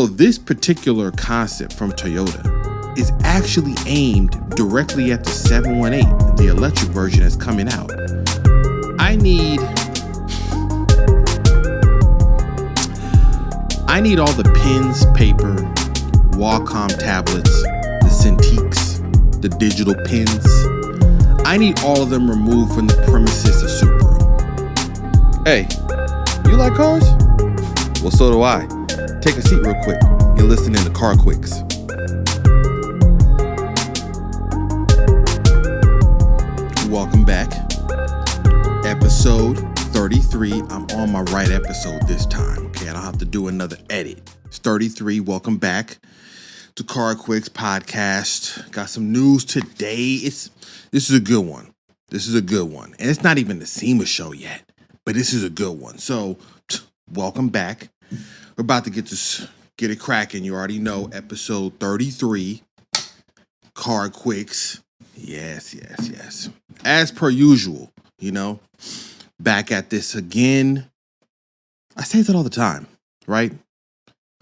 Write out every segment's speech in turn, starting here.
So this particular concept from Toyota is actually aimed directly at the 718, the electric version that's coming out. I need all the pens, paper, Wacom tablets, the Cintiqs, the digital pens. I need all of them removed from the premises of Subaru. Hey, you like cars? Well, so do I. Take a seat real quick. You're listening to CarQuicks. Welcome back. Episode 33. I'm on my right episode this time. Okay, I don't have to do another edit. It's 33. Welcome back to CarQuicks podcast. Got some news today. This is a good one. And it's not even the SEMA Show yet, but this is a good one. So, welcome back. We're about to get it cracking. You already know, episode 33, CarQuicks. Yes. As per usual, back at this again. I say that all the time, right?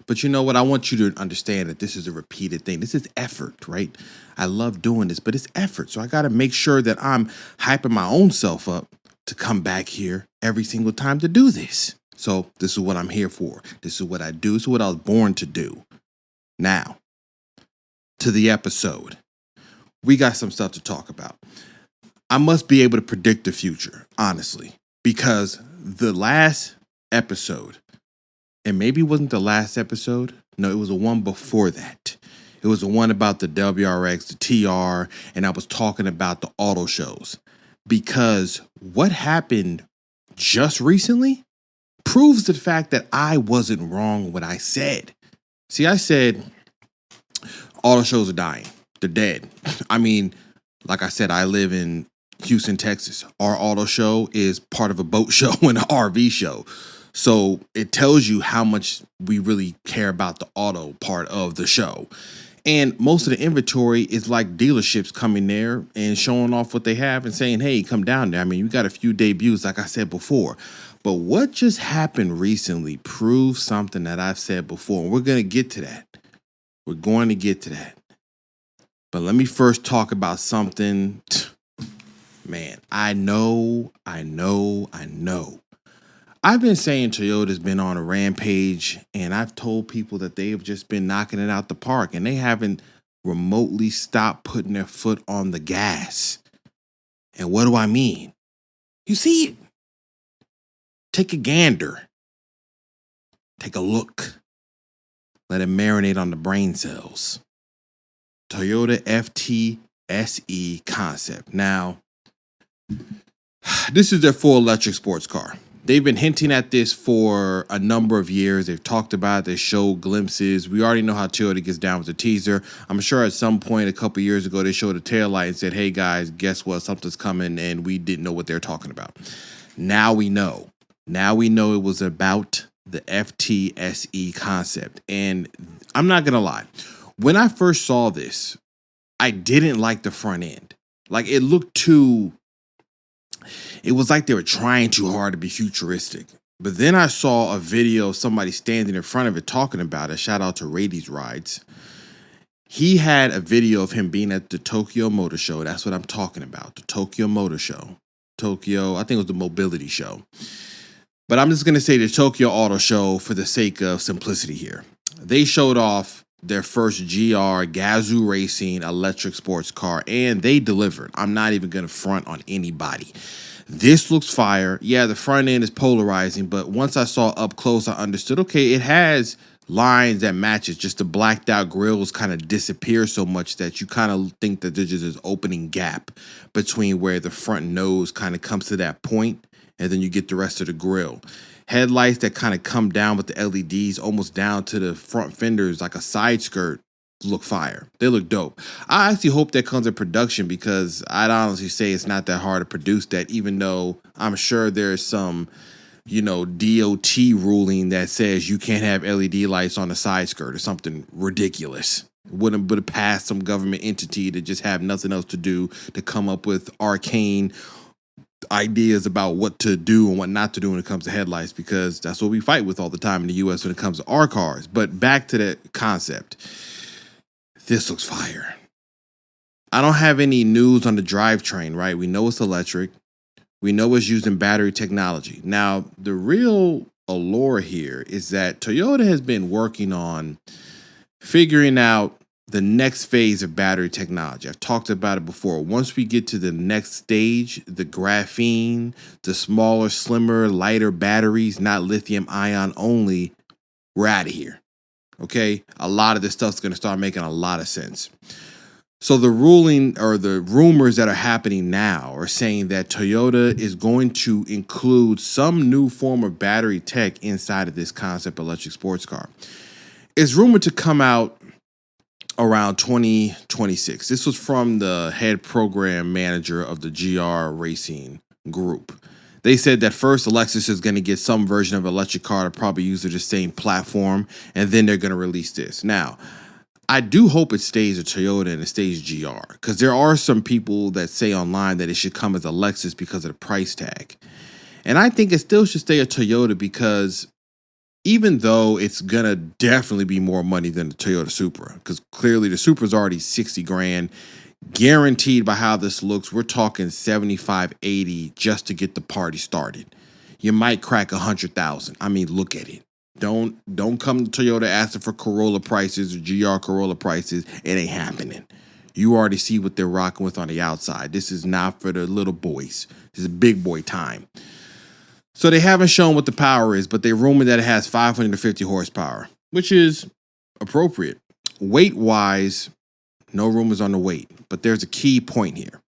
But you know what? I want you to understand that this is a repeated thing. This is effort, right? I love doing this, but it's effort. So I got to make sure that I'm hyping my own self up to come back here every single time to do this. So this is what I'm here for. This is what I do. This is what I was born to do. Now, to the episode. We got some stuff to talk about. I must be able to predict the future, honestly, because the last episode, and maybe it wasn't the last episode. No, it was the one before that. It was the one about the WRX, the TR, and I was talking about the auto shows. Because what happened just recently proves the fact that I wasn't wrong when I said. See, I said auto shows are dying. They're dead. I mean, like I said, I live in Houston, Texas. Our auto show is part of a boat show and an RV show. So it tells you how much we really care about the auto part of the show. And most of the inventory is like dealerships coming there and showing off what they have and saying, hey, come down there. I mean, you got a few debuts, like I said before. But what just happened recently proves something that I've said before. And we're going to get to that. But let me first talk about something. Man, I know. I've been saying Toyota's been on a rampage, and I've told people that they've just been knocking it out the park, and they haven't remotely stopped putting their foot on the gas. And what do I mean? You see it. Take a gander. Take a look. Let it marinate on the brain cells. Toyota FT-SE concept. Now, this is their full electric sports car. They've been hinting at this for a number of years. They've talked about it. They showed glimpses. We already know how Toyota gets down with the teaser. I'm sure at some point a couple years ago, they showed a taillight and said, hey, guys, guess what? Something's coming, and we didn't know what they're talking about. Now we know. It was about the FT-SE concept. And I'm not going to lie. When I first saw this, I didn't like the front end. Like, it was like they were trying too hard to be futuristic. But then I saw a video of somebody standing in front of it talking about it. Shout out to Rady's Rides. He had a video of him being at the Tokyo Motor Show. That's what I'm talking about. The Tokyo Motor Show. I think it was the Mobility Show. But I'm just going to say the Tokyo Auto Show for the sake of simplicity here. They showed off their first Gazoo Racing electric sports car, and they delivered. I'm not even going to front on anybody. This looks fire. Yeah, the front end is polarizing, but once I saw up close, I understood, okay, it has lines that matches. Just the blacked out grills kind of disappear so much that you kind of think that there's just this opening gap between where the front nose kind of comes to that point, and then you get the rest of the grill. Headlights that kind of come down with the LEDs almost down to the front fenders like a side skirt look fire. They look dope. I actually hope that comes in production because I'd honestly say it's not that hard to produce that, even though I'm sure there's some, DOT ruling that says you can't have LED lights on the side skirt or something ridiculous. Wouldn't have passed some government entity to just have nothing else to do to come up with arcane ideas about what to do and what not to do when it comes to headlights, because that's what we fight with all the time in the US when it comes to our cars. But back to that concept. This looks fire. I don't have any news on the drivetrain, right? We know it's electric. We know it's using battery technology. Now, the real allure here is that Toyota has been working on figuring out the next phase of battery technology. I've talked about it before. Once we get to the next stage, the graphene, the smaller, slimmer, lighter batteries, not lithium ion only, we're out of here. Okay? A lot of this stuff's going to start making a lot of sense. So the ruling or the rumors that are happening now are saying that Toyota is going to include some new form of battery tech inside of this concept electric sports car. It's rumored to come out around 2026. This was from the head program manager of the GR Racing group. They said that first Lexus is going to get some version of electric car to probably use the same platform, and then they're going to release this. Now, I do hope it stays a Toyota and it stays GR, because there are some people that say online that it should come as a Lexus because of the price tag. And I think it still should stay a Toyota, because even though it's going to definitely be more money than the Toyota Supra, because clearly the Supra is already 60 grand, guaranteed by how this looks, we're talking 75, 80 just to get the party started. You might crack 100,000. I mean, look at it. Don't come to Toyota asking for Corolla prices or GR Corolla prices. It ain't happening. You already see what they're rocking with on the outside. This is not for the little boys. This is big boy time. So they haven't shown what the power is, but they rumored that it has 550 horsepower, which is appropriate. Weight-wise, no rumors on the weight, but there's a key point here.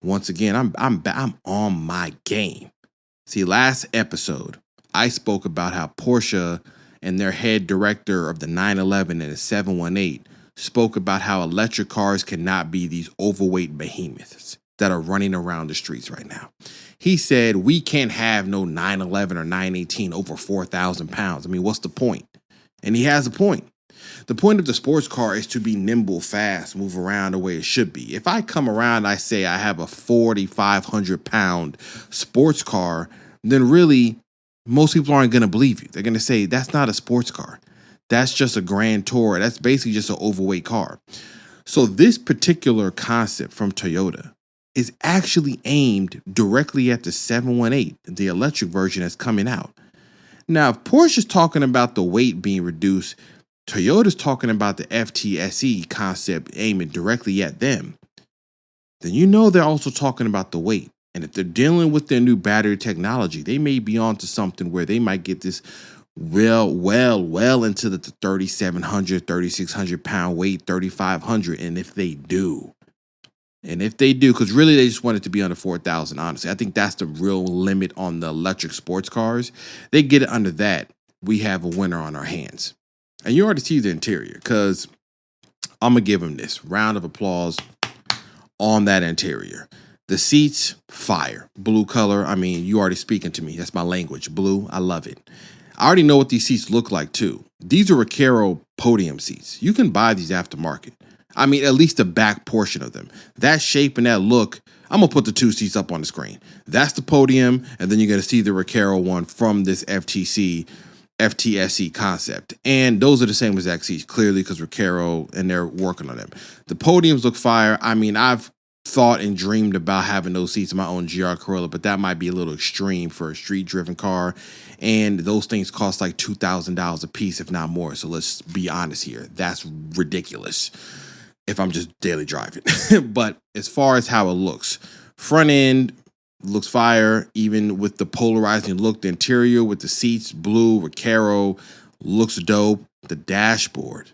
Once again, I'm on my game. See, last episode, I spoke about how Porsche and their head director of the 911 and the 718 spoke about how electric cars cannot be these overweight behemoths that are running around the streets right now. He said, we can't have no 911 or 918 over 4,000 pounds. I mean, what's the point? And he has a point. The point of the sports car is to be nimble, fast, move around the way it should be. If I come around and I say I have a 4,500 pound sports car, then really most people aren't going to believe you. They're going to say, that's not a sports car. That's just a Grand Tour. That's basically just an overweight car. So this particular concept from Toyota is actually aimed directly at the 718, the electric version that's coming out. Now, if Porsche's talking about the weight being reduced, Toyota's talking about the FTSE concept aiming directly at them, then you know they're also talking about the weight. And if they're dealing with their new battery technology, they may be onto something where they might get this well into the 3,700, 3,600 pound weight, 3,500. And if they do, because really they just want it to be under 4,000, honestly. I think that's the real limit on the electric sports cars. They get it under that, we have a winner on our hands. And you already see the interior, because I'm going to give them this round of applause on that interior. The seats, fire. Blue color, I mean, you already speaking to me. That's my language. Blue, I love it. I already know what these seats look like, too. These are Recaro podium seats. You can buy these aftermarket. I mean, at least the back portion of them. That shape and that look, I'm going to put the two seats up on the screen. That's the podium, and then you're going to see the Recaro one from this FTSE concept. And those are the same exact seats, clearly, because Recaro, and they're working on them. The podiums look fire. I mean, I've thought and dreamed about having those seats in my own GR Corolla, but that might be a little extreme for a street-driven car. And those things cost like $2,000 a piece, if not more. So let's be honest here. That's ridiculous if I'm just daily driving. But as far as how it looks, front end looks fire, even with the polarizing look. The interior with the seats, blue, Recaro, looks dope. The dashboard.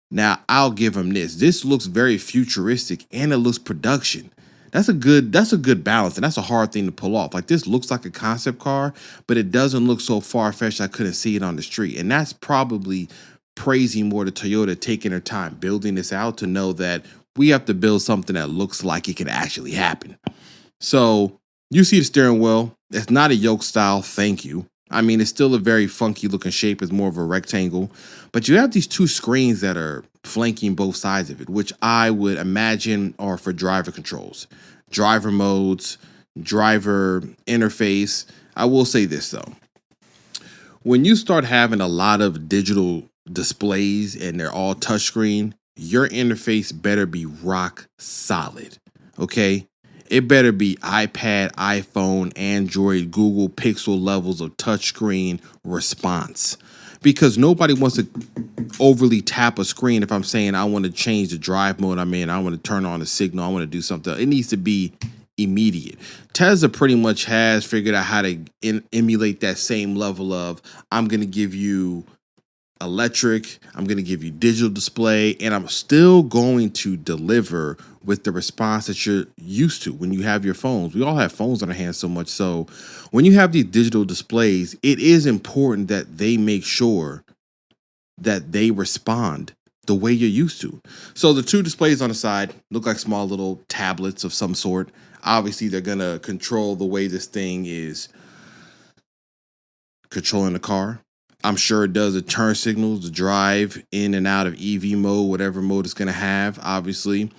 Now, I'll give them this. This looks very futuristic and it looks production. That's a good balance, and that's a hard thing to pull off. Like, this looks like a concept car, but it doesn't look so far-fetched I couldn't see it on the street. And that's probably praising more to Toyota taking their time building this out, to know that we have to build something that looks like it can actually happen. So you see the steering wheel. It's not a yoke style, thank you. I mean, it's still a very funky looking shape. It's more of a rectangle. But you have these two screens that are flanking both sides of it, which I would imagine are for driver controls. Driver modes, driver interface. I will say this though. When you start having a lot of digital displays and they're all touchscreen, your interface better be rock solid. Okay? It better be iPad, iPhone, Android, Google Pixel levels of touchscreen response. Because nobody wants to overly tap a screen if I'm saying I want to change the drive mode I'm in, I want to turn on the signal, I want to do something. It needs to be immediate. Tesla pretty much has figured out how to emulate that same level of I'm going to give you electric, I'm going to give you digital display, and I'm still going to deliver with the response that you're used to when you have your phones. We all have phones on our hands so much. So when you have these digital displays, it is important that they make sure that they respond the way you're used to. So the two displays on the side look like small little tablets of some sort. Obviously, they're going to control the way this thing is controlling the car. I'm sure it does the turn signals, the drive in and out of EV mode, whatever mode it's going to have, obviously.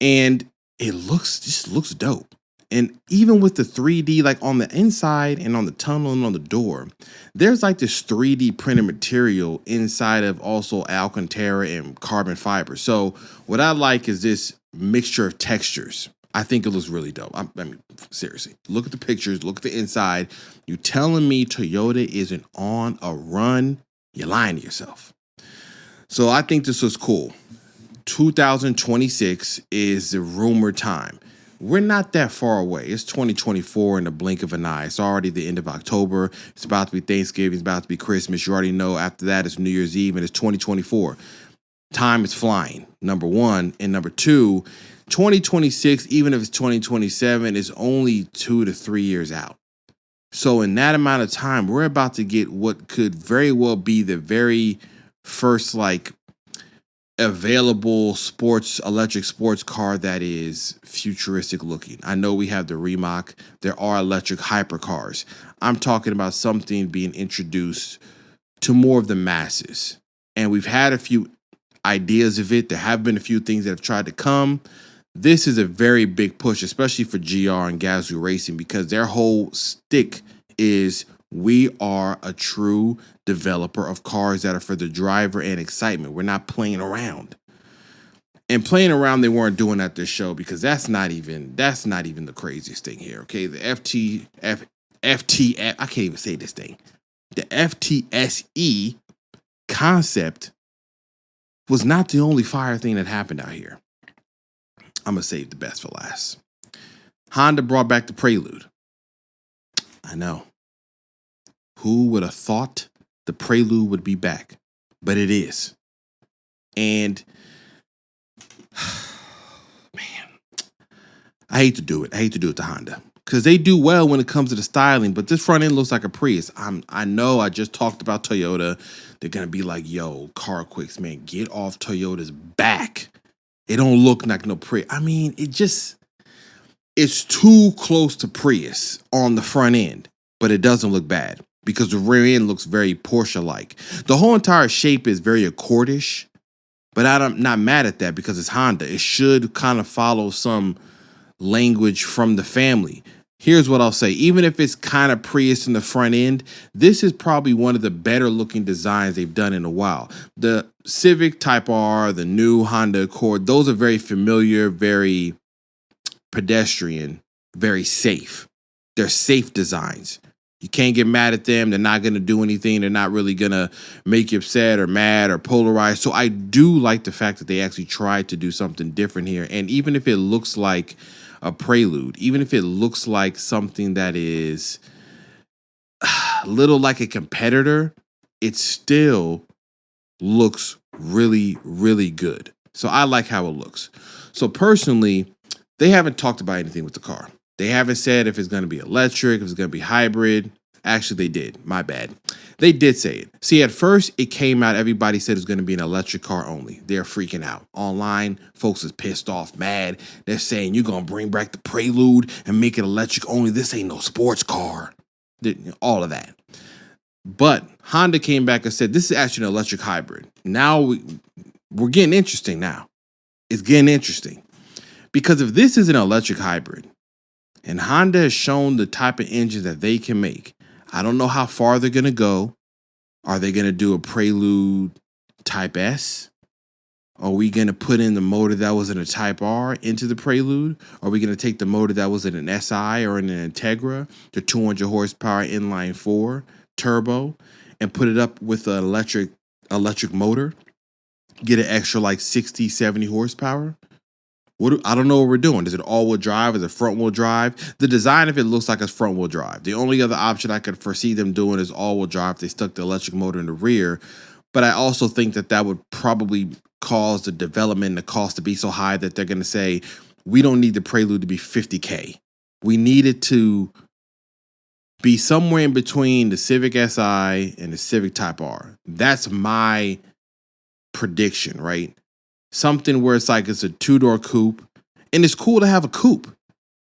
And it just looks dope. And even with the 3D, like on the inside and on the tunnel and on the door, there's like this 3D printed material inside of also Alcantara and carbon fiber. So what I like is this mixture of textures. I think it looks really dope. I mean, seriously, look at the pictures, look at the inside. You telling me Toyota isn't on a run? You're lying to yourself. So I think this was cool. 2026 is the rumored time. We're not that far away. It's 2024 in the blink of an eye. It's already the end of October. It's about to be Thanksgiving. It's about to be Christmas. You already know after that it's New Year's Eve and it's 2024. Time is flying, number one. And number two, 2026, even if it's 2027, is only 2 to 3 years out. So in that amount of time, we're about to get what could very well be the very first available electric sports car that is futuristic looking. I know we have the Rimac. There are electric hypercars. I'm talking about something being introduced to more of the masses. And we've had a few ideas of it. There have been a few things that have tried to come. This is a very big push, especially for GR and Gazoo Racing, because their whole stick is we are a true developer of cars that are for the driver and excitement. We're not playing around. And playing around, they weren't doing at this show because that's not even the craziest thing here. Okay, the FTF, I can't even say this thing. The FTSE concept was not the only fire thing that happened out here. I'm going to save the best for last. Honda brought back the Prelude. I know. Who would have thought the Prelude would be back? But it is. And, man, I hate to do it. I hate to do it to Honda. Because they do well when it comes to the styling, but this front end looks like a Prius. I know I just talked about Toyota. They're going to be like, yo, CarQuicks, man, get off Toyota's back. It don't look like no Prius. I mean, it's too close to Prius on the front end, but it doesn't look bad because the rear end looks very Porsche-like. The whole entire shape is very Accordish, but I'm not mad at that because it's Honda. It should kind of follow some language from the family. Here's what I'll say. Even if it's kind of Prius in the front end, this is probably one of the better looking designs they've done in a while. The Civic Type R, the new Honda Accord, those are very familiar, very pedestrian, very safe. They're safe designs. You can't get mad at them. They're not going to do anything. They're not really going to make you upset or mad or polarized. So I do like the fact that they actually tried to do something different here. And even if it looks like a Prelude, even if it looks like something that is a little like a competitor, it still looks really, really good. So I like how it looks. So personally, they haven't talked about anything with the car. They haven't said if it's going to be electric, if it's going to be hybrid. Actually, they did. My bad. They did say it. See, at first, it came out, everybody said it was going to be an electric car only. They're freaking out. Online, folks is pissed off, mad. They're saying, you're going to bring back the Prelude and make it electric only. This ain't no sports car. All of that. But Honda came back and said, this is actually an electric hybrid. Now, we're getting interesting now. It's getting interesting. Because if this is an electric hybrid, And Honda has shown the type of engines that they can make. I don't know how far they're going to go. Are they going to do a Prelude Type S? Are we going to put in the motor that was in a Type R into the Prelude? Are we going to take the motor that was in an SI or in an Integra, the 200 horsepower inline 4 turbo, and put it up with an electric motor? Get an extra like 60, 70 horsepower? I don't know what we're doing. Is it all-wheel drive? Is it front-wheel drive? The design of it looks like it's front-wheel drive. The only other option I could foresee them doing is all-wheel drive. They stuck the electric motor in the rear. But I also think that would probably cause the development and the cost to be so high that they're going to say, we don't need the Prelude to be $50K. We need it to be somewhere in between the Civic Si and the Civic Type R. That's my prediction, right? Something where it's like it's a two-door coupe. And it's cool to have a coupe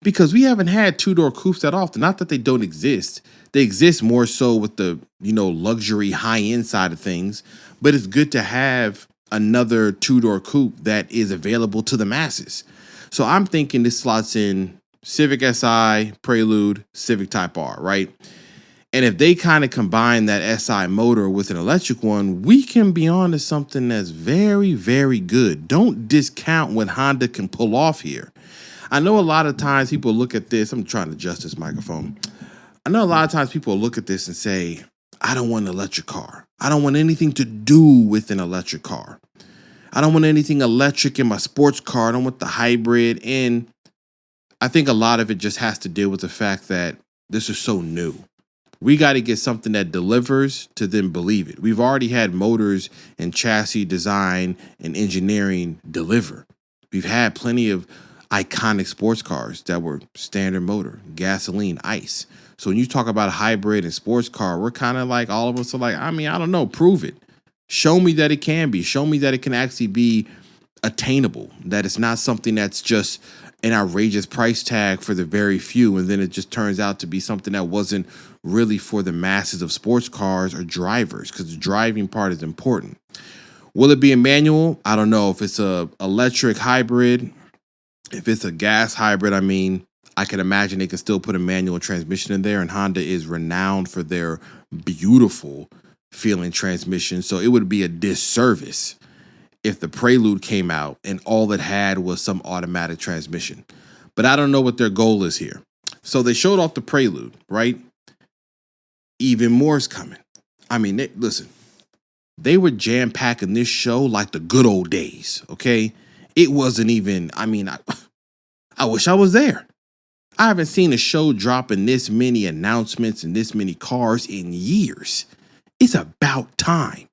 because we haven't had two-door coupes that often. Not that they don't exist. They exist more so with the, luxury high-end side of things. But it's good to have another two-door coupe that is available to the masses. So I'm thinking this slots in Civic Si, Prelude, Civic Type R, right? And if they kind of combine that SI motor with an electric one, we can be on to something that's very, very good. Don't discount what Honda can pull off here. I know a lot of times people look at this. I'm trying to adjust this microphone. I know a lot of times people look at this and say, I don't want an electric car. I don't want anything to do with an electric car. I don't want anything electric in my sports car. I don't want the hybrid. And I think a lot of it just has to deal with the fact that this is so new. We got to get something that delivers to then believe it. We've already had motors and chassis design and engineering deliver. We've had plenty of iconic sports cars that were standard motor, gasoline, ICE. So when you talk about a hybrid and sports car, we're kind of like, all of us are like, I don't know, prove it. Show me that it can be. Show me that it can actually be attainable, that it's not something that's just an outrageous price tag for the very few, and then it just turns out to be something that wasn't really for the masses of sports cars or drivers, because the driving part is important. Will it be a manual? I don't know. If it's a electric hybrid, if it's a gas hybrid, I can imagine they can still put a manual transmission in there, and Honda is renowned for their beautiful feeling transmission, so it would be a disservice if the Prelude came out and all it had was some automatic transmission. But I don't know what their goal is here. So they showed off the Prelude, right? Even more is coming. Listen, they were jam-packing this show like the good old days, okay? It wasn't even, I wish I was there. I haven't seen a show dropping this many announcements and this many cars in years. It's about time.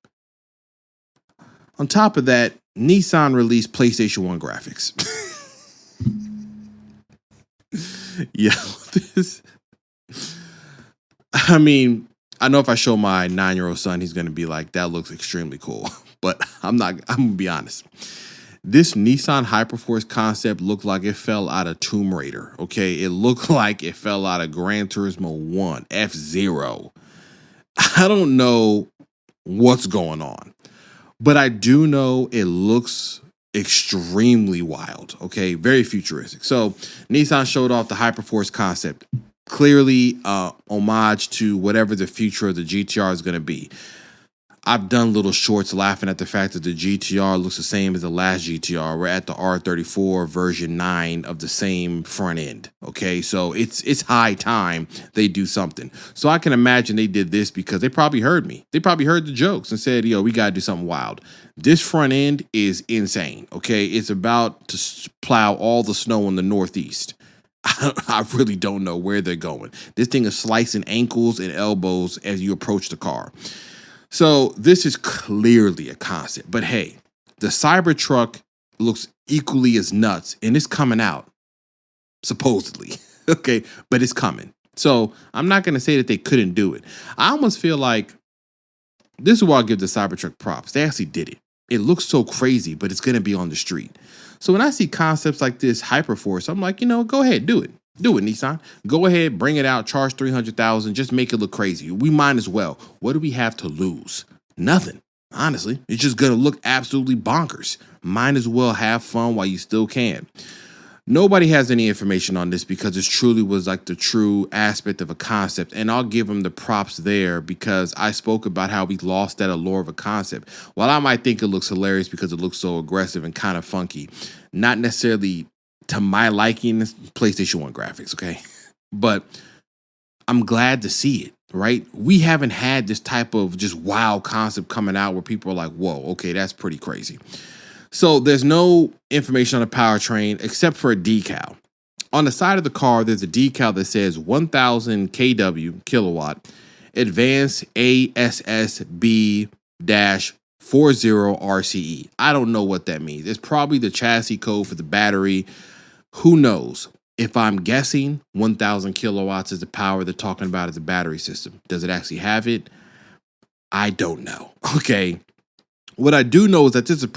On top of that, Nissan released PlayStation 1 graphics. I know if I show my 9-year-old son, he's going to be like, that looks extremely cool. But I'm going to be honest. This Nissan Hyperforce concept looked like it fell out of Tomb Raider, okay? It looked like it fell out of Gran Turismo 1, F-Zero. I don't know what's going on. But I do know it looks extremely wild, okay? Very futuristic. So Nissan showed off the Hyperforce concept. Clearly homage to whatever the future of the GTR is going to be. I've done little shorts laughing at the fact that the GTR looks the same as the last GTR. We're at the R34 version 9 of the same front end. Okay, so it's high time they do something. So I can imagine they did this because they probably heard me. They probably heard the jokes and said, we got to do something wild. This front end is insane. Okay, it's about to plow all the snow in the Northeast. I really don't know where they're going. This thing is slicing ankles and elbows as you approach the car. So this is clearly a concept, but hey, the Cybertruck looks equally as nuts and it's coming out, supposedly, okay, but it's coming. So I'm not going to say that they couldn't do it. I almost feel like this is why I'll give the Cybertruck props. They actually did it. It looks so crazy, but it's going to be on the street. So when I see concepts like this Hyperforce, I'm like, go ahead, do it. Do it, Nissan. Go ahead, bring it out, charge $300,000, just make it look crazy. We might as well. What do we have to lose? Nothing. Honestly, it's just going to look absolutely bonkers. Might as well have fun while you still can. Nobody has any information on this because it truly was like the true aspect of a concept. And I'll give them the props there because I spoke about how we lost that allure of a concept. While I might think it looks hilarious because it looks so aggressive and kind of funky, not necessarily to my liking, PlayStation 1 graphics, okay? But I'm glad to see it, right? We haven't had this type of just wow concept coming out where people are like, whoa, okay, that's pretty crazy. So there's no information on the powertrain except for a decal. On the side of the car, there's a decal that says 1000 kW, kilowatt, advanced ASSB-40 RCE. I don't know what that means. It's probably the chassis code for the battery. Who knows? If I'm guessing, 1000 kilowatts is the power they're talking about as a battery system. Does it actually have it? I don't know. Okay. What I do know is that this is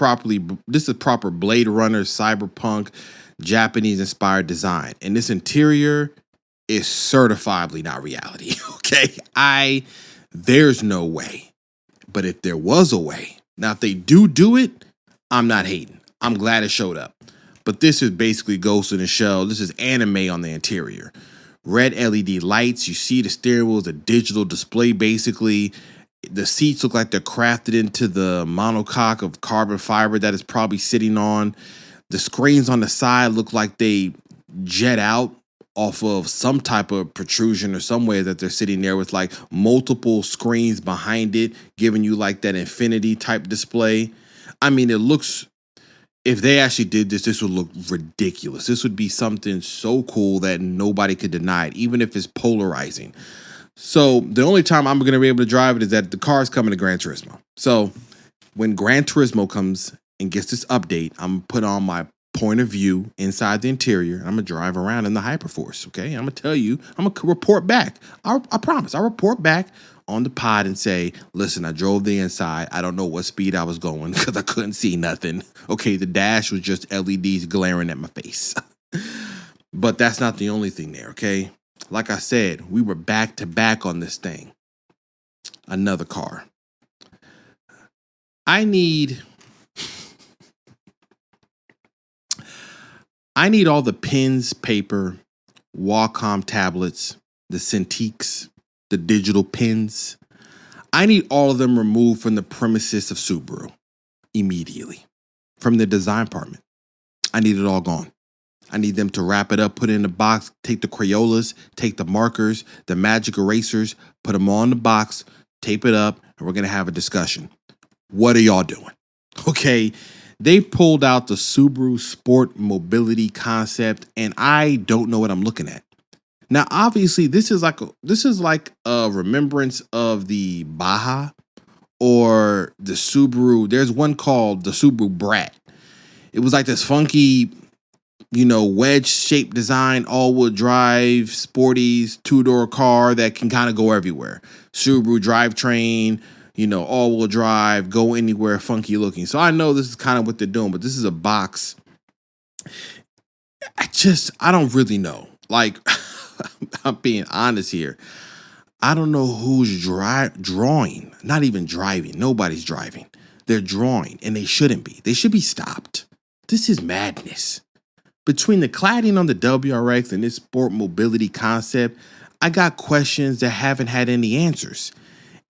proper Blade Runner, cyberpunk, Japanese-inspired design. And this interior is certifiably not reality, okay? There's no way. But if there was a way, now if they do it, I'm not hating. I'm glad it showed up. But this is basically Ghost in the Shell. This is anime on the interior. Red LED lights. You see the steering wheel is a digital display, basically. The seats look like they're crafted into the monocoque of carbon fiber that it's probably sitting on. The screens on the side look like they jet out off of some type of protrusion or some way that they're sitting there with like multiple screens behind it, giving you like that infinity type display. I mean, it looks, if they actually did this, this would look ridiculous. This would be something so cool that nobody could deny it, even if it's polarizing. So the only time I'm going to be able to drive it is that the car's coming to Gran Turismo. So when Gran Turismo comes and gets this update, I'm going to put on my point of view inside the interior. I'm going to drive around in the Hyperforce, okay? I'm going to tell you, I'm going to report back. I promise. I'll report back on the pod and say, listen, I drove the inside. I don't know what speed I was going because I couldn't see nothing. Okay, the dash was just LEDs glaring at my face. But that's not the only thing there, okay? Like I said, we were back to back on this thing. Another car. I need all the pens, paper, Wacom tablets, the Cintiqs, the digital pens. I need all of them removed from the premises of Subaru immediately. From the design department. I need it all gone. I need them to wrap it up, put it in the box, take the Corollas, take the markers, the magic erasers, put them all in the box, tape it up, and we're going to have a discussion. What are y'all doing? Okay, they pulled out the Subaru Sport Mobility concept, and I don't know what I'm looking at. Now, obviously, this is like a remembrance of the Baja or the Subaru. There's one called the Subaru Brat. It was like this funky, wedge-shaped design, all-wheel drive, sporties, two-door car that can kind of go everywhere. Subaru drivetrain, all-wheel drive, go anywhere, funky looking. So I know this is kind of what they're doing, but this is a box. I don't really know. Like, I'm being honest here. I don't know who's drawing, not even driving. Nobody's driving. They're drawing, and they shouldn't be. They should be stopped. This is madness. Between the cladding on the WRX and this sport mobility concept, I got questions that haven't had any answers.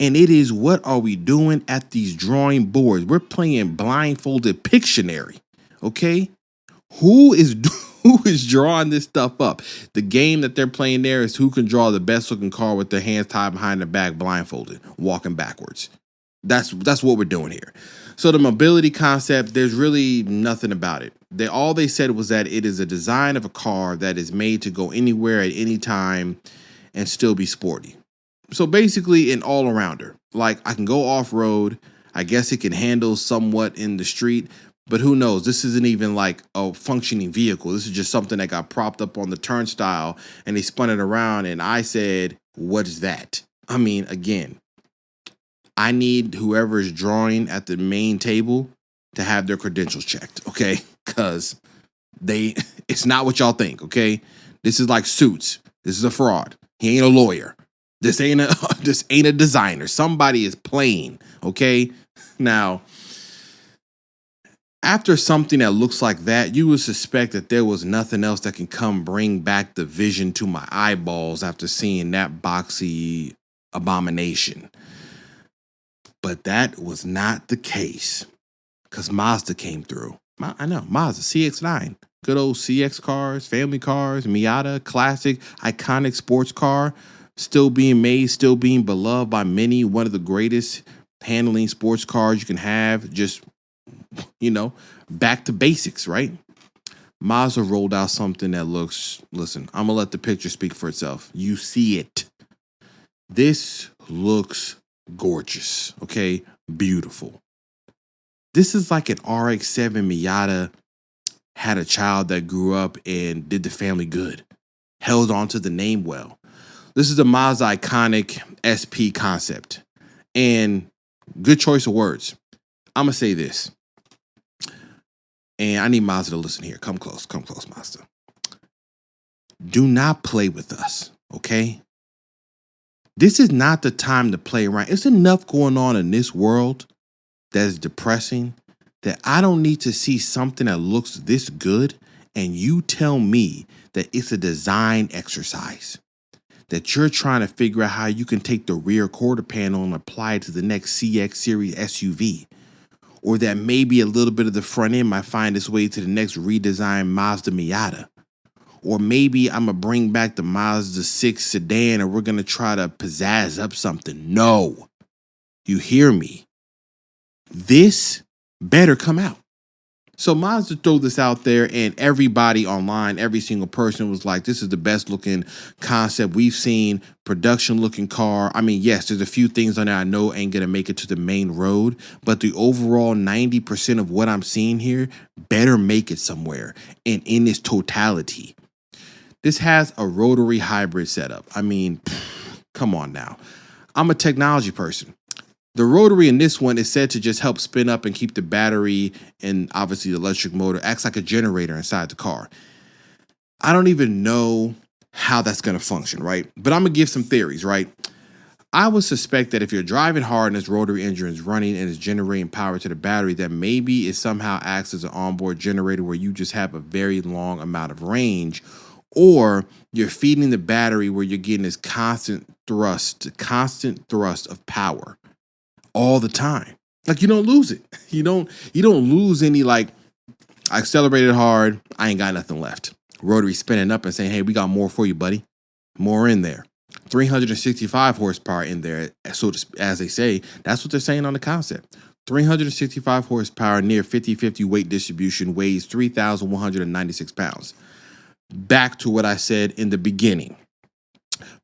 And it is, what are we doing at these drawing boards? We're playing blindfolded Pictionary, okay? Who is drawing this stuff up? The game that they're playing there is who can draw the best looking car with their hands tied behind their back, blindfolded, walking backwards. That's what we're doing here. So the mobility concept, there's really nothing about it. All they said was that it is a design of a car that is made to go anywhere at any time and still be sporty. So basically an all-arounder. Like, I can go off-road. I guess it can handle somewhat in the street, but who knows? This isn't even like a functioning vehicle. This is just something that got propped up on the turnstile and they spun it around and I said, what is that? I mean, again, I need whoever is drawing at the main table to have their credentials checked, okay? Because it's not what y'all think, okay? This is like Suits. This is a fraud. He ain't a lawyer. This ain't a designer. Somebody is playing, okay? Now, After something that looks like that, you would suspect that there was nothing else that can come bring back the vision to my eyeballs after seeing that boxy abomination. But that was not the case, because Mazda came through. I know, Mazda CX-9. Good old CX cars, family cars, Miata, classic, iconic sports car, still being made, still being beloved by many. One of the greatest handling sports cars you can have. Just, back to basics, right? Mazda rolled out something that looks, listen, I'm going to let the picture speak for itself. You see it. This looks gorgeous, okay? Beautiful. This is like an RX-7 Miata had a child that grew up and did the family good, held on to the name well. This is the Mazda iconic SP concept. And good choice of words. I'm going to say this. And I need Mazda to listen here. Come close, Mazda. Do not play with us, okay? This is not the time to play around. It's enough going on in this world that is depressing that I don't need to see something that looks this good and you tell me that it's a design exercise, that you're trying to figure out how you can take the rear quarter panel and apply it to the next CX series SUV, or that maybe a little bit of the front end might find its way to the next redesigned Mazda Miata, or maybe I'm going to bring back the Mazda 6 sedan and we're going to try to pizzazz up something. No, you hear me? This better come out. So Mazda threw this out there and everybody online, every single person was like, this is the best looking concept we've seen, production looking car. I mean, yes, there's a few things on there I know ain't going to make it to the main road, but the overall 90% of what I'm seeing here better make it somewhere and in its totality. This has a rotary hybrid setup. I mean, come on now. I'm a technology person. The rotary in this one is said to just help spin up and keep the battery and obviously the electric motor acts like a generator inside the car. I don't even know how that's going to function, right? But I'm going to give some theories, right? I would suspect that if you're driving hard and this rotary engine is running and is generating power to the battery, that maybe it somehow acts as an onboard generator where you just have a very long amount of range, or you're feeding the battery where you're getting this constant thrust of power all the time. Like you don't lose it. You don't lose any, like, I accelerated hard, I ain't got nothing left. Rotary spinning up and saying, hey, we got more for you, buddy. More in there. 365 horsepower in there. So as they say, that's what they're saying on the concept. 365 horsepower, near 50-50 weight distribution, weighs 3,196 pounds. Back to what I said in the beginning.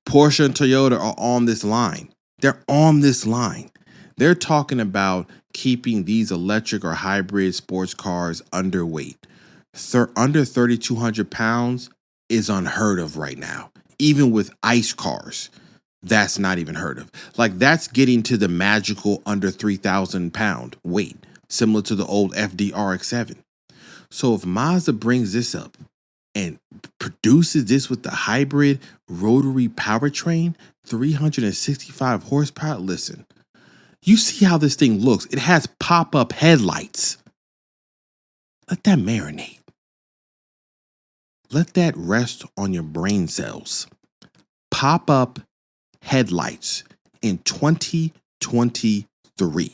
Porsche and Toyota are on this line. They're on this line. They're talking about keeping these electric or hybrid sports cars underweight. Under 3,200 pounds is unheard of right now. Even with ICE cars, that's not even heard of. Like, that's getting to the magical under 3,000 pound weight, similar to the old FD RX-7. So if Mazda brings this up and produces this with the hybrid rotary powertrain, 365 horsepower, listen, you see how this thing looks. It has pop-up headlights. Let that marinate. Let that rest on your brain cells. Pop-up headlights in 2023.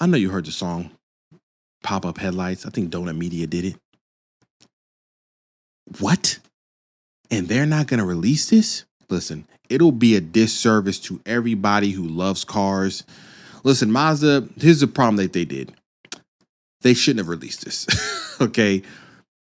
I know you heard the song Pop-Up Headlights. I think Donut Media did it. What? And they're not going to release this? Listen, it'll be a disservice to everybody who loves cars. Listen, Mazda, here's the problem that they did. They shouldn't have released this, okay?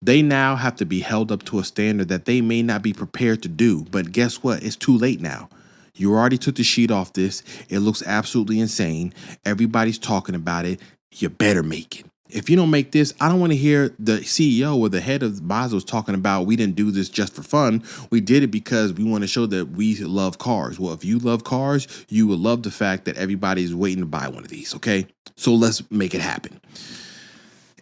They now have to be held up to a standard that they may not be prepared to do. But guess what? It's too late now. You already took the sheet off this. It looks absolutely insane. Everybody's talking about it. You better make it. If you don't make this, I don't want to hear the CEO or the head of Mazda was talking about, we didn't do this just for fun. We did it because we want to show that we love cars. Well, if you love cars, you will love the fact that everybody's waiting to buy one of these, okay? So let's make it happen.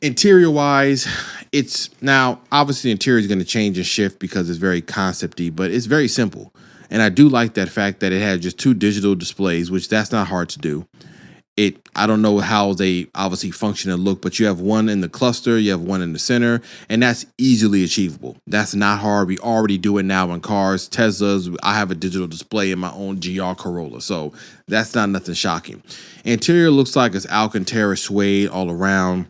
Interior wise, it's now obviously the interior is going to change and shift because it's very concept-y, but it's very simple. And I do like that fact that it had just 2 digital displays, which that's not hard to do. I don't know how they obviously function and look, but you have one in the cluster, you have one in the center, and that's easily achievable. That's not hard. We already do it now in cars. Teslas, I have a digital display in my own GR Corolla, so that's not nothing shocking. Interior looks like it's Alcantara suede all around.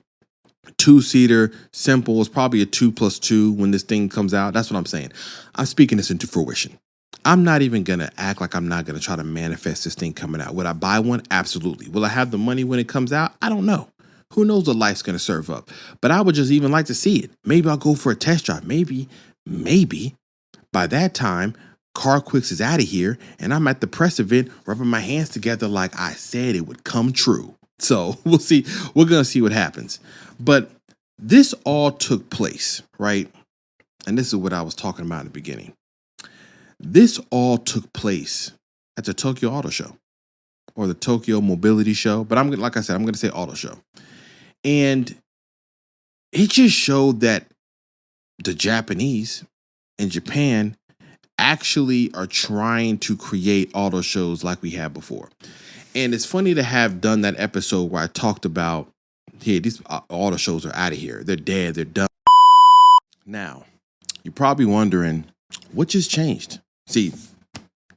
Two-seater, simple. It's probably a 2+2 when this thing comes out. That's what I'm saying. I'm speaking this into fruition. I'm not even going to act like I'm not going to try to manifest this thing coming out. Would I buy one? Absolutely. Will I have the money when it comes out? I don't know. Who knows what life's going to serve up? But I would just even like to see it. Maybe I'll go for a test drive. Maybe by that time, CarQuicks is out of here and I'm at the press event rubbing my hands together like I said it would come true. So we'll see. We're going to see what happens. But this all took place, right? And this is what I was talking about in the beginning. This all took place at the Tokyo Auto Show or the Tokyo Mobility Show. But like I said, I'm going to say Auto Show. And it just showed that the Japanese and Japan actually are trying to create auto shows like we had before. And it's funny to have done that episode where I talked about, hey, these auto shows are out of here. They're dead. They're done. Now, you're probably wondering, what just changed? See,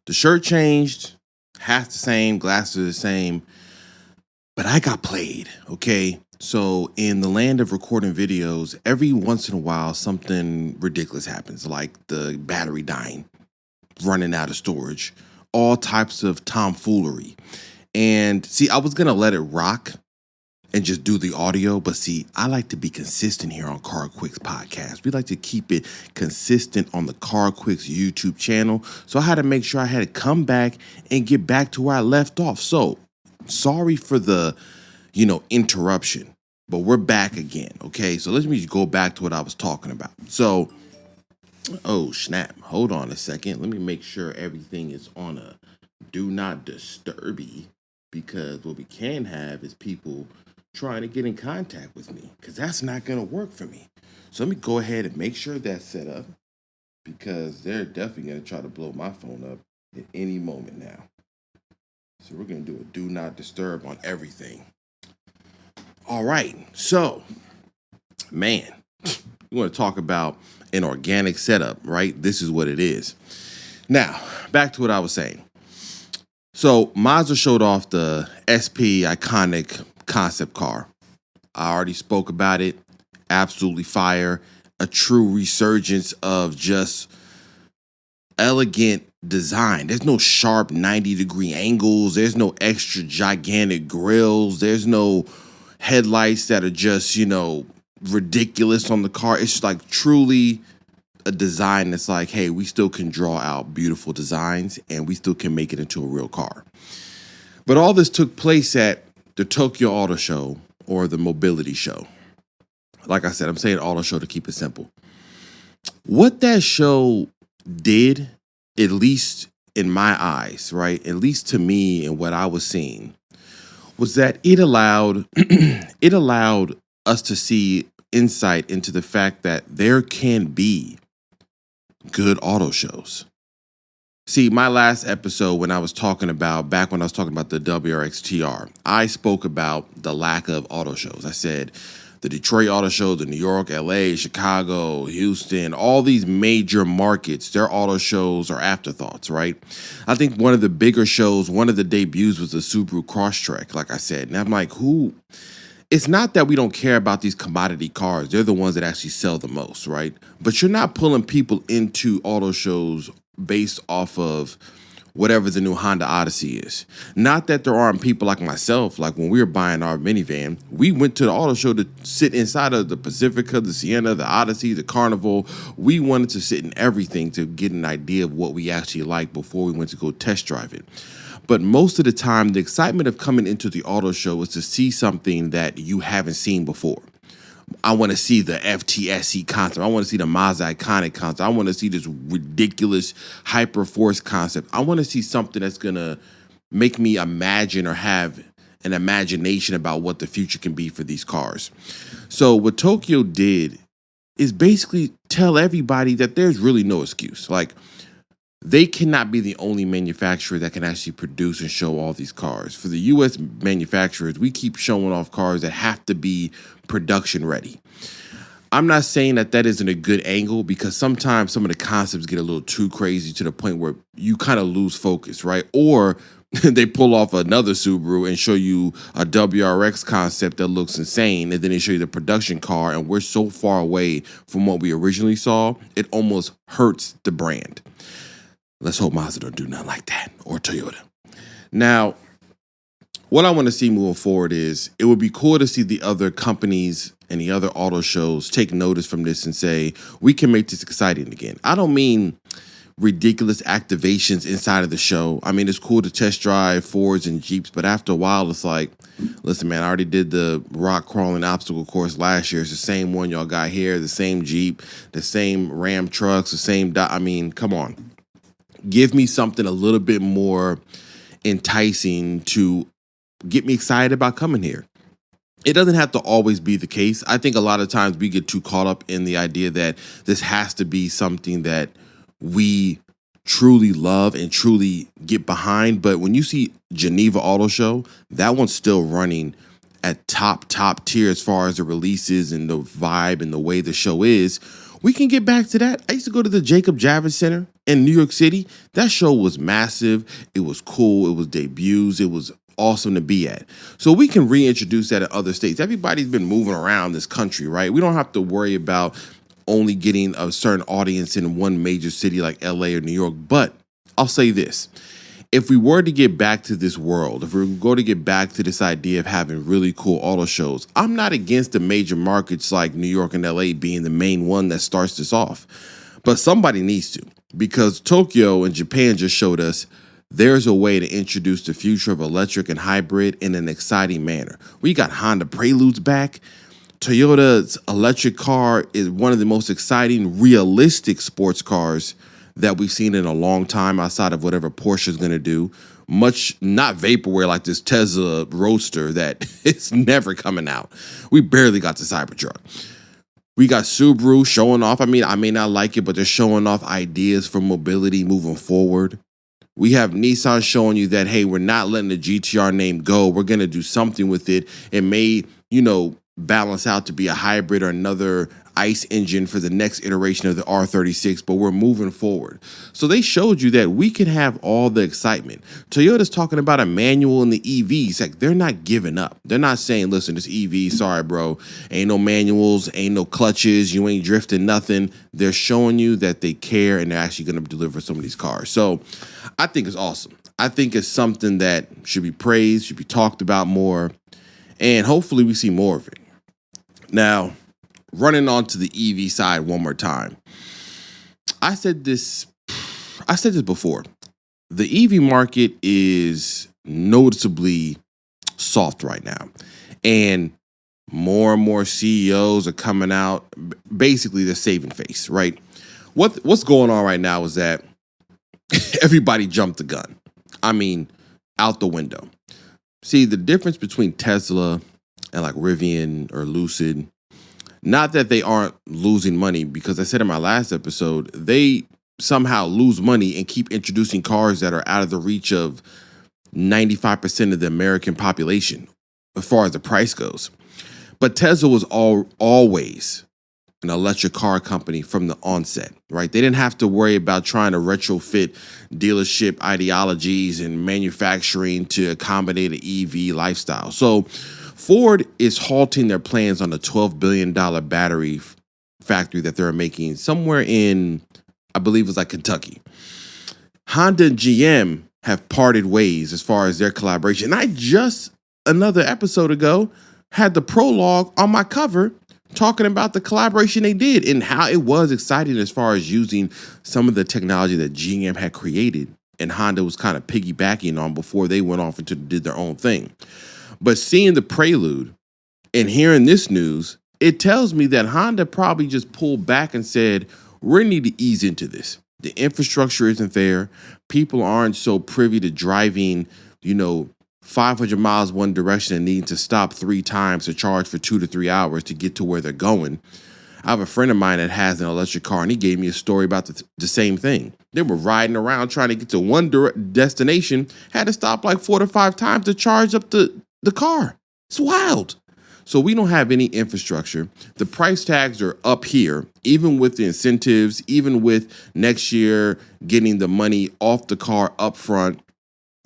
the shirt changed, hat's the same, glasses are the same, but I got played, okay? So in the land of recording videos, every once in a while, something ridiculous happens, like the battery dying, running out of storage, all types of tomfoolery. And see, I was going to let it rock and just do the audio. But see, I like to be consistent here on CarQuicks podcast. We like to keep it consistent on the CarQuicks YouTube channel. So I had to make sure I had to come back and get back to where I left off. So sorry for the, interruption, but we're back again. Okay. So let me go back to what I was talking about. So, oh snap. Hold on a second. Let me make sure everything is on a do not disturby, because what we can have is people trying to get in contact with me, because that's not going to work for me. So let me go ahead and make sure that's set up, because they're definitely going to try to blow my phone up at any moment now. So we're going to do a do not disturb on everything. All right. So, man, we want to talk about an organic setup, right? This is what it is. Now, back to what I was saying. So Mazda showed off the SP iconic concept car. I already spoke about it. Absolutely fire. A true resurgence of just elegant design. There's no sharp 90-degree angles. There's no extra gigantic grills. There's no headlights that are just, ridiculous on the car. It's like truly a design that's like, hey, we still can draw out beautiful designs and we still can make it into a real car. But all this took place at the Tokyo Auto Show, or the Mobility Show. Like I said, I'm saying auto show to keep it simple. What that show did, at least in my eyes, right, at least to me and what I was seeing, was that it allowed us to see insight into the fact that there can be good auto shows. See, my last episode back when I was talking about the WRX TR, I spoke about the lack of auto shows. I said the Detroit auto show, the New York, LA, Chicago, Houston, all these major markets, their auto shows are afterthoughts, right? I think one of the bigger shows, one of the debuts was the Subaru Crosstrek, like I said. And I'm like, it's not that we don't care about these commodity cars. They're the ones that actually sell the most, right? But you're not pulling people into auto shows based off of whatever the new Honda Odyssey is. Not that there aren't people like myself, like when we were buying our minivan, we went to the auto show to sit inside of the Pacifica, the Sienna, the Odyssey, the Carnival. We wanted to sit in everything to get an idea of what we actually like before we went to go test drive it. But most of the time, the excitement of coming into the auto show is to see something that you haven't seen before. I want to see the FTSE concept. I want to see the Mazda iconic concept. I want to see this ridiculous Hyperforce concept. I want to see something that's going to make me imagine or have an imagination about what the future can be for these cars. So what Tokyo did is basically tell everybody that there's really no excuse. Like, they cannot be the only manufacturer that can actually produce and show all these cars. For the U.S. manufacturers, we keep showing off cars that have to be production ready. I'm not saying that that isn't a good angle, because sometimes some of the concepts get a little too crazy to the point where you kind of lose focus, right? Or they pull off another Subaru and show you a WRX concept that looks insane, and then they show you the production car, and we're so far away from what we originally saw, it almost hurts the brand. Let's hope Mazda don't do nothing like that, or Toyota. Now, what I want to see moving forward is, it would be cool to see the other companies and the other auto shows take notice from this and say, we can make this exciting again. I don't mean ridiculous activations inside of the show. I mean, it's cool to test drive Fords and Jeeps, but after a while, it's like, listen, man, I already did the rock crawling obstacle course last year. It's the same one y'all got here, the same Jeep, the same Ram trucks, the same, I mean, come on. Give me something a little bit more enticing to get me excited about coming here. It doesn't have to always be the case. I think a lot of times we get too caught up in the idea that this has to be something that we truly love and truly get behind. But when you see Geneva Auto Show, that one's still running at top tier as far as the releases and the vibe and the way the show is. We can get back to that. I used to go to the Jacob Javits Center in New York City. That show was massive. It was cool. It was debuts. It was awesome to be at. So we can reintroduce that in other states. Everybody's been moving around this country, right? We don't have to worry about only getting a certain audience in one major city like LA or New York. But I'll say this. If we were to get back to this world, if we were going to get back to this idea of having really cool auto shows, I'm not against the major markets like New York and LA being the main one that starts this off. But somebody needs to, because Tokyo and Japan just showed us there's a way to introduce the future of electric and hybrid in an exciting manner. We got Honda Preludes back. Toyota's electric car is one of the most exciting, realistic sports cars that we've seen in a long time, outside of whatever Porsche is going to do. Much not vaporware like this Tesla Roadster that is never coming out. We barely got the Cybertruck. We got Subaru showing off. I mean, I may not like it, but they're showing off ideas for mobility moving forward. We have Nissan showing you that, hey, we're not letting the GTR name go. We're going to do something with it. It may, balance out to be a hybrid or another ICE engine for the next iteration of the R36, but we're moving forward. So they showed you that we can have all the excitement. Toyota's talking about a manual in the EVs. Like, they're not giving up. They're not saying, listen, this EV, sorry, bro, ain't no manuals, ain't no clutches, you ain't drifting nothing. They're showing you that they care and they're actually going to deliver some of these cars. So I think it's awesome. I think it's something that should be praised, should be talked about more, and hopefully we see more of it. Now, running on to the EV side one more time. I said this before. The EV market is noticeably soft right now. And more CEOs are coming out. Basically, they're saving face, right? What's going on right now is that everybody jumped the gun. I mean, out the window. See, the difference between Tesla and like Rivian or Lucid, not that they aren't losing money, because I said in my last episode, they somehow lose money and keep introducing cars that are out of the reach of 95% of the American population as far as the price goes. But Tesla was always an electric car company from the onset, right? They didn't have to worry about trying to retrofit dealership ideologies and manufacturing to accommodate an EV lifestyle. So Ford is halting their plans on a $12 billion battery factory that they're making somewhere in, I believe it was like Kentucky. Honda and GM have parted ways as far as their collaboration. And I just, another episode ago, had the prologue on my cover talking about the collaboration they did and how it was exciting as far as using some of the technology that GM had created and Honda was kind of piggybacking on before they went off and did their own thing. But seeing the Prelude and hearing this news, it tells me that Honda probably just pulled back and said, we need to ease into this. The infrastructure isn't there. People aren't so privy to driving, 500 miles one direction and needing to stop 3 times to charge for 2 to 3 hours to get to where they're going. I have a friend of mine that has an electric car, and he gave me a story about the same thing. They were riding around trying to get to one destination, had to stop like 4 to 5 times to charge up the car. It's wild. So we don't have any infrastructure. The price tags are up here, even with the incentives, even with next year getting the money off the car up front.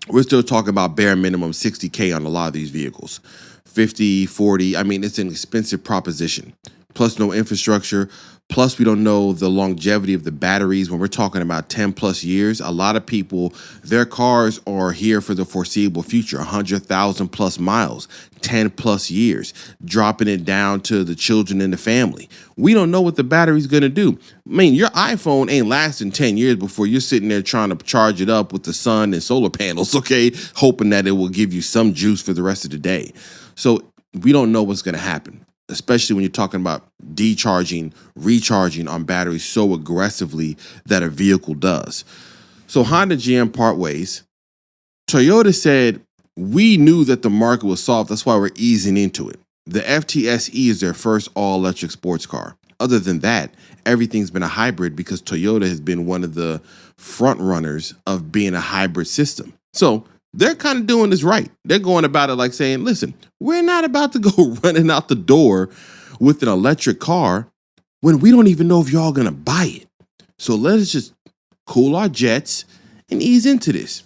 We're still talking about bare minimum $60K on a lot of these vehicles. 50, 40. I mean, it's an expensive proposition. Plus no infrastructure. Plus, we don't know the longevity of the batteries. When we're talking about 10 plus years, a lot of people, their cars are here for the foreseeable future, 100,000 plus miles, 10 plus years, dropping it down to the children in the family. We don't know what the battery's going to do. I mean, your iPhone ain't lasting 10 years before you're sitting there trying to charge it up with the sun and solar panels, okay, hoping that it will give you some juice for the rest of the day. So we don't know what's going to happen, especially when you're talking about decharging, recharging on batteries so aggressively that a vehicle does. So Honda GM part ways. Toyota said, we knew that the market was soft. That's why we're easing into it. The FTSE is their first all-electric sports car. Other than that, everything's been a hybrid because Toyota has been one of the front runners of being a hybrid system. So they're kind of doing this right. They're going about it like saying, listen, we're not about to go running out the door with an electric car when we don't even know if y'all going to buy it. So let's just cool our jets and ease into this.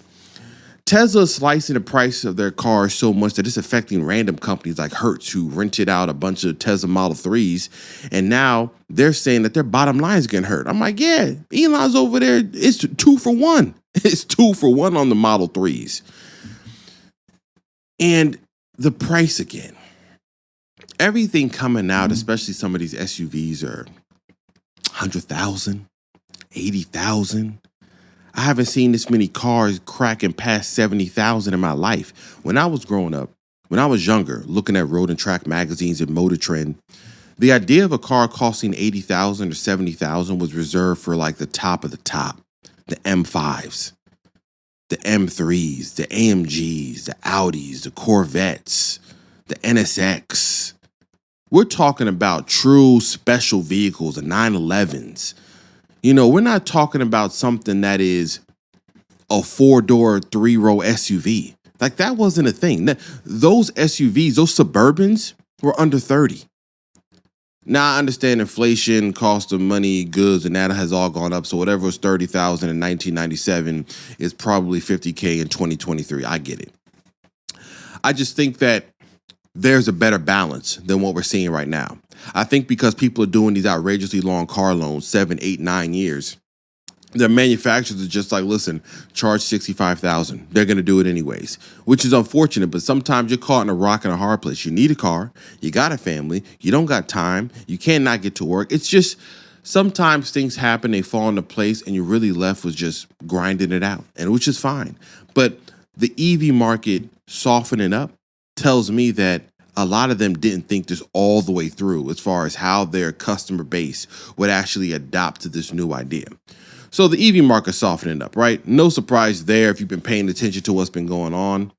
Tesla is slicing the price of their cars so much that it's affecting random companies like Hertz, who rented out a bunch of Tesla Model 3s. And now they're saying that their bottom line is getting hurt. I'm like, yeah, Elon's over there. It's 2 for 1. It's 2 for 1 on the Model 3s. And the price again. Everything coming out, especially some of these SUVs, are 100,000, 80,000. I haven't seen this many cars cracking past 70,000 in my life. When I was growing up, when I was younger, looking at Road and Track magazines and Motor Trend, the idea of a car costing 80,000 or 70,000 was reserved for like the top of the top, the M5s, the M3s, the AMGs, the Audis, the Corvettes, the NSX. We're talking about true special vehicles, the 911s. You know, we're not talking about something that is a 4-door, 3-row SUV. Like, that wasn't a thing. Those SUVs, those Suburbans, were under 30. Now, I understand inflation, cost of money, goods, and that has all gone up. So whatever was 30,000 in 1997 is probably 50K in 2023. I get it. I just think that there's a better balance than what we're seeing right now. I think because people are doing these outrageously long car loans, 7, 8, 9 years, the manufacturers are just like, listen, charge 65,000. They're going to do it anyways, which is unfortunate. But sometimes you're caught in a rock and a hard place. You need a car. You got a family. You don't got time. You cannot get to work. It's just sometimes things happen. They fall into place and you're really left with just grinding it out, and which is fine. But the EV market softening up tells me that a lot of them didn't think this all the way through as far as how their customer base would actually adopt to this new idea. So the EV market softening up, right? No surprise there if you've been paying attention to what's been going on.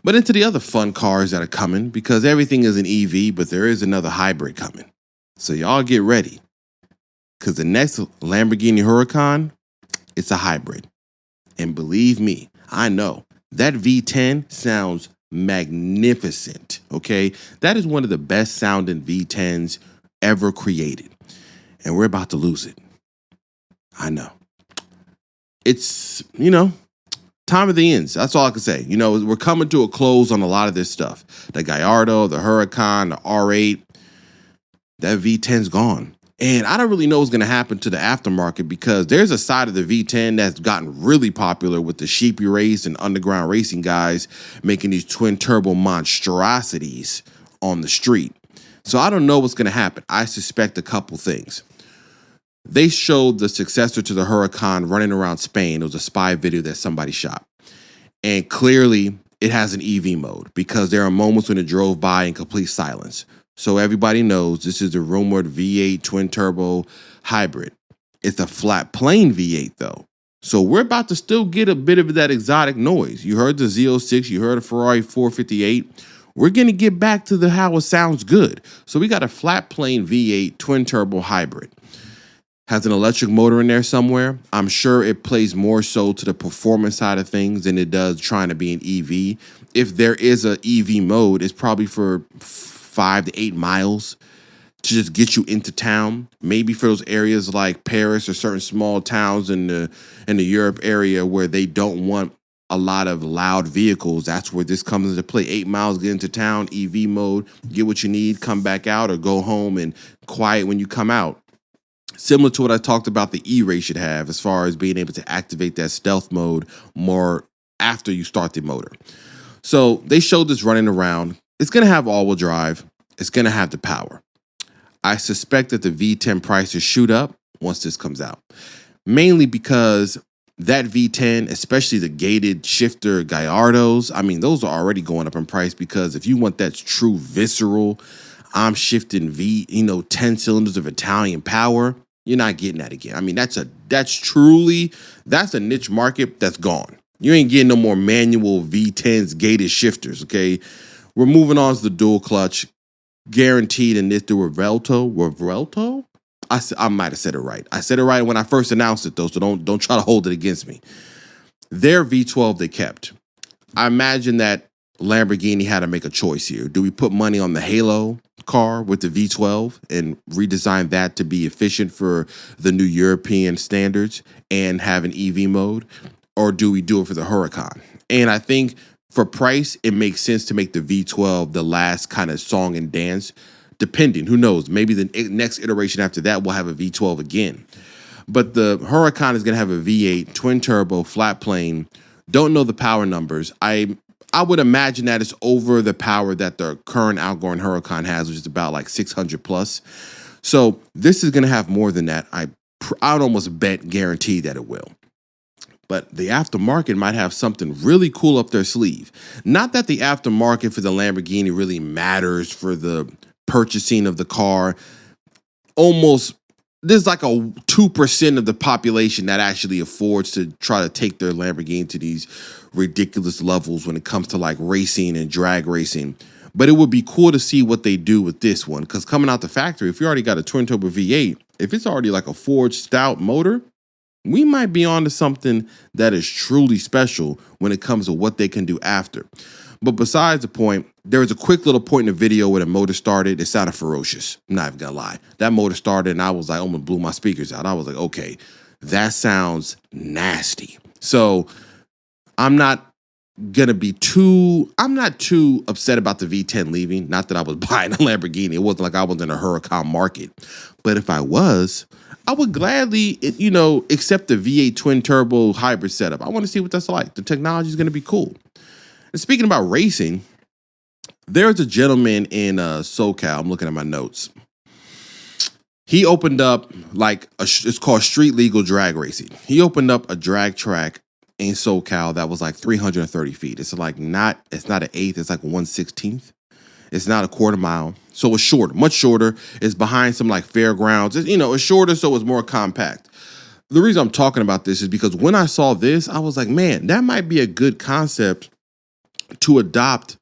But into the other fun cars that are coming, because everything is an EV, but there is another hybrid coming. So y'all get ready, because the next Lamborghini Huracan, it's a hybrid. And believe me, I know that V10 sounds magnificent, okay? That is one of the best sounding V10s ever created. And we're about to lose it. I know. It's, time of the ends. That's all I can say. We're coming to a close on a lot of this stuff. The Gallardo, the Huracan, the R8, that V10's gone. And I don't really know what's going to happen to the aftermarket, because there's a side of the V10 that's gotten really popular with the Sheepy Race and Underground Racing guys making these twin turbo monstrosities on the street. So I don't know what's going to happen. I suspect a couple things. They showed the successor to the Huracan running around Spain. It was a spy video that somebody shot. And clearly it has an EV mode, because there are moments when it drove by in complete silence. So everybody knows this is the rumored V8 twin turbo hybrid. It's a flat plane V8 though. So we're about to still get a bit of that exotic noise. You heard the Z06, you heard a Ferrari 458. we're going to get back to the how it sounds good. So we got a flat plane V8 twin turbo hybrid. Has an electric motor in there somewhere. I'm sure it plays more so to the performance side of things than it does trying to be an EV. If there is an EV mode, it's probably for 5 to 8 miles to just get you into town. Maybe for those areas like Paris or certain small towns in the Europe area where they don't want a lot of loud vehicles. That's where this comes into play. 8 miles, get into town, EV mode, get what you need, come back out, or go home and quiet when you come out. Similar to what I talked about the E-Ray should have as far as being able to activate that stealth mode more after you start the motor. So they showed this running around. It's going to have all-wheel drive. It's going to have the power. I suspect that the V10 prices shoot up once this comes out, mainly because that V10, especially the gated shifter Gallardos, I mean, those are already going up in price because if you want that true visceral, I'm shifting 10 cylinders of Italian power, you're not getting that again. I mean, that's a niche market that's gone. You ain't getting no more manual V10s gated shifters, okay? We're moving on to the dual clutch, guaranteed in this, the Revuelto? I might have said it right. I said it right when I first announced it, though, so don't try to hold it against me. Their V12 they kept. I imagine that Lamborghini had to make a choice here. Do we put money on the Halo car with the V12 and redesign that to be efficient for the new European standards and have an EV mode? Or do we do it for the Huracan? And I think for price, it makes sense to make the V12 the last kind of song and dance, depending. Who knows? Maybe the next iteration after that will have a V12 again. But the Huracan is going to have a V8 twin turbo flat plane. Don't know the power numbers. I would imagine that it's over the power that the current outgoing Huracan has, which is about like 600 plus. So this is going to have more than that. I'd almost guarantee that it will. But the aftermarket might have something really cool up their sleeve. Not that the aftermarket for the Lamborghini really matters for the purchasing of the car. There's like a 2% of the population that actually affords to try to take their Lamborghini to these ridiculous levels when it comes to like racing and drag racing. But it would be cool to see what they do with this one, because coming out the factory, if you already got a twin turbo V8, if it's already like a forged stout motor, we might be on to something that is truly special when it comes to what they can do after. But besides the point, there was a quick little point in the video where the motor started. It sounded ferocious. I'm not even gonna lie. That motor started and I was like, almost blew my speakers out. I was like, okay, that sounds nasty. So I'm not too upset about the V10 leaving. Not that I was buying a Lamborghini. It wasn't like I was in a Huracan market. But if I was, I would gladly, accept the V8 twin turbo hybrid setup. I want to see what that's like. The technology is going to be cool. And speaking about racing, there's a gentleman in Socal. I'm looking at my notes. He opened up it's called street legal drag racing. He opened up a drag track in Socal that was like 330 feet. It's not an eighth. It's like 1/16. It's not a quarter mile. So it's shorter, much shorter. It's behind some like fairgrounds. It's shorter, so it's more compact. The reason I'm talking about this is because when I saw this, I was like, man, that might be a good concept to adopt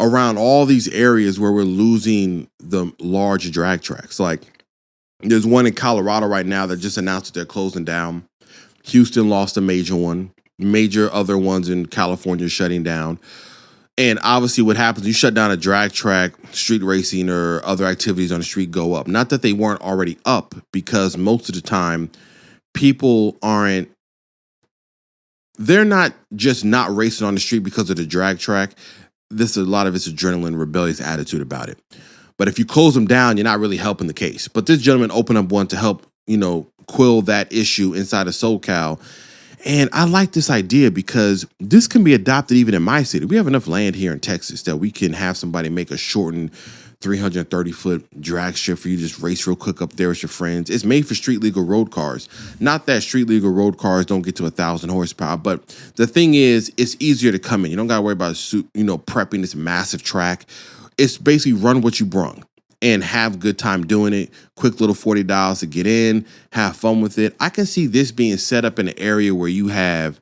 around all these areas where we're losing the large drag tracks. Like there's one in Colorado right now that just announced that they're closing down. Houston lost a major one. Major other ones in California shutting down. And obviously what happens, you shut down a drag track, street racing or other activities on the street go up. Not that they weren't already up, because most of the time they're not just not racing on the street because of the drag track. A lot of it's adrenaline, rebellious attitude about it. But if you close them down, you're not really helping the case. But this gentleman opened up one to help, quell that issue inside of SoCal. And I like this idea because this can be adopted even in my city. We have enough land here in Texas that we can have somebody make a shortened 330-foot drag strip for you to just race real quick up there with your friends. It's made for street legal road cars. Not that street legal road cars don't get to 1,000 horsepower, but the thing is, it's easier to come in. You don't got to worry about, prepping this massive track. It's basically run what you brung and have a good time doing it. Quick little $40 to get in, have fun with it. I can see this being set up in an area where you have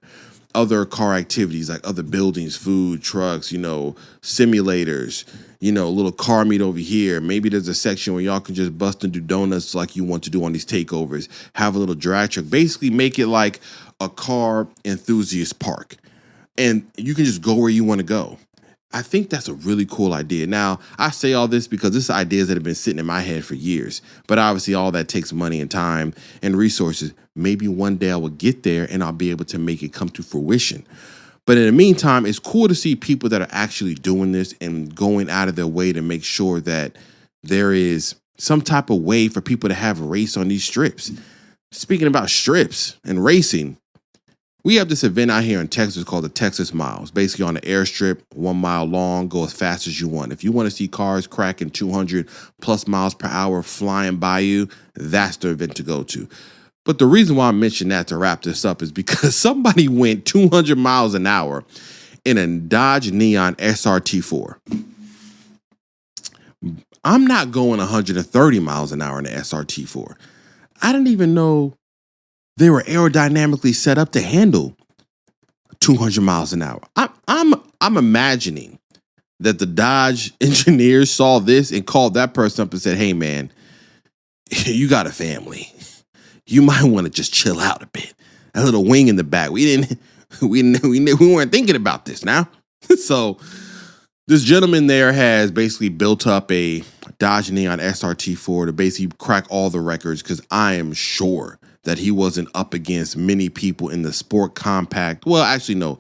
other car activities like other buildings, food, trucks, simulators, a little car meet over here. Maybe there's a section where y'all can just bust and do donuts like you want to do on these takeovers. Have a little drag truck. Basically make it like a car enthusiast park. And you can just go where you want to go. I think that's a really cool idea. Now, I say all this because this is ideas that have been sitting in my head for years. But obviously all that takes money and time and resources. Maybe one day I will get there and I'll be able to make it come to fruition. But in the meantime, it's cool to see people that are actually doing this and going out of their way to make sure that there is some type of way for people to have a race on these strips. Speaking about strips and racing, we have this event out here in Texas called the Texas Miles. Basically on the airstrip, 1 mile long, go as fast as you want. If you want to see cars cracking 200 plus miles per hour flying by you, that's the event to go to. But the reason why I mentioned that to wrap this up is because somebody went 200 miles an hour in a Dodge Neon SRT4. I'm not going 130 miles an hour in the SRT4. I didn't even know they were aerodynamically set up to handle 200 miles an hour. I'm imagining that the Dodge engineers saw this and called that person up and said, "Hey man, you got a family. You might want to just chill out a bit. A little wing in the back. We weren't thinking about this now." So this gentleman there has basically built up a Dodge Neon SRT4 to basically crack all the records, because I am sure that he wasn't up against many people in the sport compact. Well, actually, no.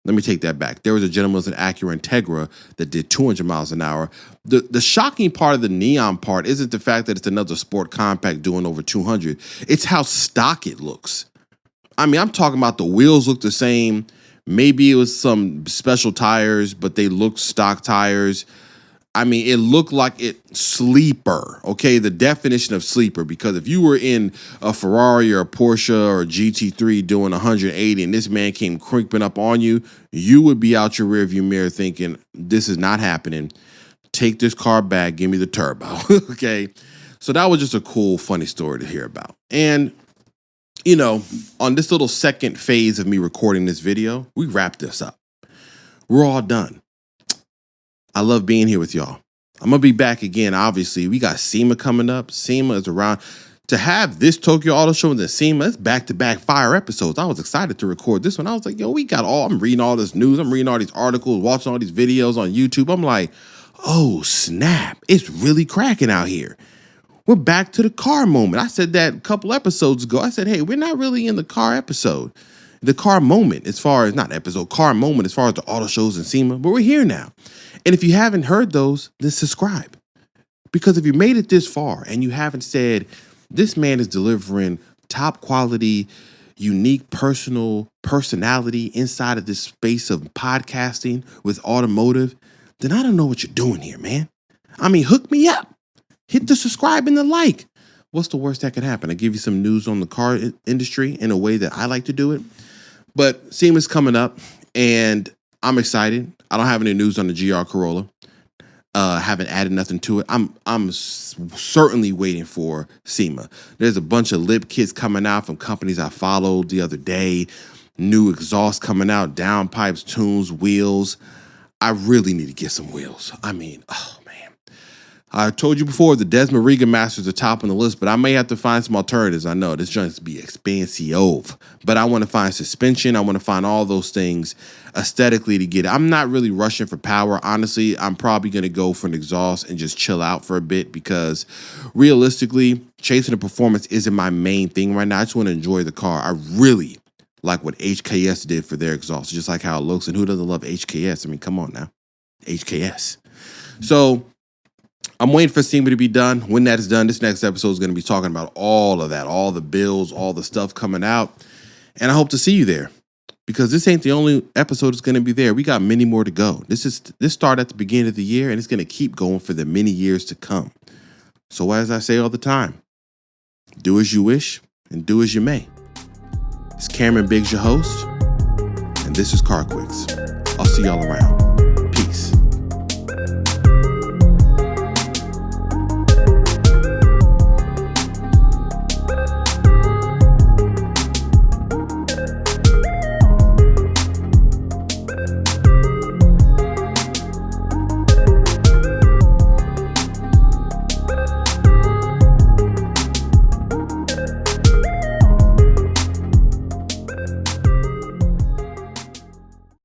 Let me take that back. There was a gentleman with an Acura Integra that did 200 miles an hour. The shocking part of the Neon part isn't the fact that it's another sport compact doing over 200. It's how stock it looks. I mean, I'm talking about the wheels look the same. Maybe it was some special tires, but they look stock tires. I mean, it looked like it sleeper, okay? The definition of sleeper, because if you were in a Ferrari or a Porsche or a GT3 doing 180 and this man came creeping up on you, you would be out your rearview mirror thinking, this is not happening. Take this car back, give me the turbo, okay? So that was just a cool, funny story to hear about. And, on this little second phase of me recording this video, we wrap this up. We're all done. I love being here with y'all. I'm going to be back again. Obviously, we got SEMA coming up. SEMA is around. To have this Tokyo Auto Show and the SEMA, it's back-to-back fire episodes. I was excited to record this one. I was like, I'm reading all this news. I'm reading all these articles, watching all these videos on YouTube. I'm like, oh, snap. It's really cracking out here. We're back to the car moment. I said that a couple episodes ago. I said, hey, we're not really in the car episode. The car moment as far as, not episode, car moment as far as the auto shows and SEMA, but we're here now. And if you haven't heard those, then subscribe. Because if you made it this far and you haven't said, this man is delivering top quality, unique personality inside of this space of podcasting with automotive, then I don't know what you're doing here, man. I mean, hook me up. Hit the subscribe and the like. What's the worst that could happen? I give you some news on the car industry in a way that I like to do it. But SEMA's coming up, and I'm excited. I don't have any news on the GR Corolla. Haven't added nothing to it. I'm certainly waiting for SEMA. There's a bunch of lip kits coming out from companies I followed the other day. New exhaust coming out, downpipes, tunes, wheels. I really need to get some wheels. I mean, oh man. I told you before, the Desmond Regan Masters are top on the list, but I may have to find some alternatives. I know this joint's be expensive, but I want to find suspension. I want to find all those things aesthetically to get it. I'm not really rushing for power. Honestly, I'm probably going to go for an exhaust and just chill out for a bit, because realistically, chasing the performance isn't my main thing right now. I just want to enjoy the car. I really like what HKS did for their exhaust, just like how it looks. And who doesn't love HKS? I mean, come on now, HKS. So I'm waiting for SEMA to be done. When that is done, this next episode is going to be talking about all of that, all the bills, all the stuff coming out. And I hope to see you there, because this ain't the only episode that's going to be there. We got many more to go. This started at the beginning of the year, and it's going to keep going for the many years to come. So as I say all the time, do as you wish and do as you may. It's Cameron Biggs, your host, and this is CarQuicks. I'll see y'all around.